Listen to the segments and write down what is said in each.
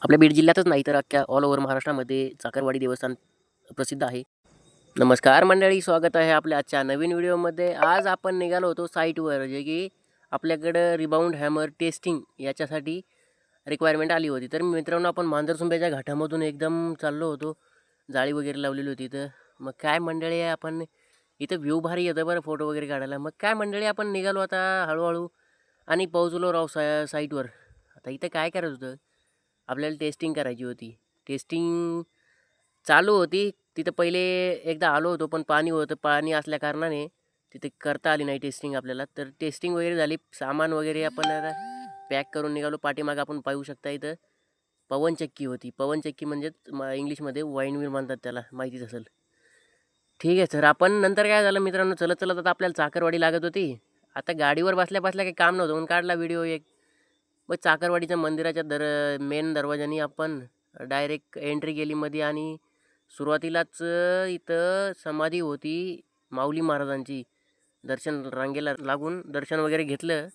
आपल्या बीड जिल्ह्यातच नाही तर अख्ख्या ऑल ओव्हर महाराष्ट्रामध्ये चाकरवाडी देवस्थान प्रसिद्ध आहे. नमस्कार मंडळी, स्वागत आहे आपल्या आजच्या नवीन व्हिडिओमध्ये. आज आपण निघालो होतो साईटवर, जे की आपल्याकडं रिबाउंड हॅमर टेस्टिंग याच्यासाठी रिक्वायरमेंट आली होती. तर मित्रांनो, आपण मांजरसुंब्याच्या घाटामधून एकदम चाललो होतो. जाळी वगैरे लावलेली होती इथं. मग काय मंडळी, आपण इथं व्ह्यू भारी येतं बरं फोटो वगैरे काढायला. मग काय मंडळी, आपण निघालो आता हळूहळू आणि पोहोचलो राव साईटवर. आता इथं काय करायचं होतं, आपल्याला टेस्टिंग करायची होती. टेस्टिंग चालू होती तिथं. पहिले एकदा आलो होतो, पण पाणी होतं. पाणी असल्या कारणाने तिथे करता आली नाही टेस्टिंग आपल्याला. तर टेस्टिंग वगैरे झाली, सामान वगैरे आपण आता पॅक करून निघालो. पाठीमागं आपण पाहू शकता इथं पवनचक्की होती. पवनचक्की म्हणजेच इंग्लिशमध्ये वाईन व्हील म्हणतात त्याला, माहितीच असेल. ठीक आहे सर. आपण नंतर काय झालं मित्रांनो, चलत चलत आता आपल्याला चाकरवाडी लागत होती. आता गाडीवर बसल्या बसल्या काही काम नव्हतं म्हणून काढला व्हिडिओ एक. मग चाकरवाडीच्या मंदिराच्या मेन दरवाजाने आपण डायरेक्ट एंट्री केली मध्ये. आणि सुरुवातीलाच इथं समाधी होती माऊली महाराजांची. दर्शन रांगेला लागून दर्शन वगैरे घेतलं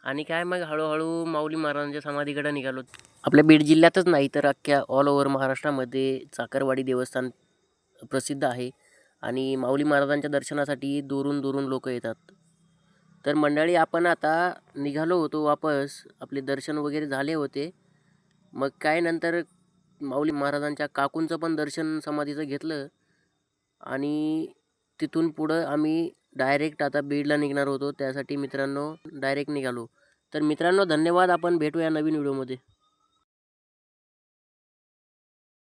आणि काय मग हळूहळू माऊली महाराजांच्या समाधीकडे निघालो. आपल्या बीड जिल्ह्यातच नाही तर अख्ख्या ऑल ओव्हर महाराष्ट्रामध्ये चाकरवाडी देवस्थान प्रसिद्ध आहे आणि माऊली महाराजांच्या दर्शनासाठी दुरून दुरून लोक येतात. तर मंडळी, आपण आता निघालो होतो वापस. आपले दर्शन वगैरे झाले होते. मग काय नंतर माऊली महाराजांच्या काकूंचं पण दर्शन समाधीचं घेतलं आणि तिथून पुढं आम्ही डायरेक्ट आता बीडला निघणार होतो. त्यासाठी मित्रांनो डायरेक्ट निघालो. तर मित्रांनो, धन्यवाद. आपण भेटूया नवीन व्हिडिओमध्ये.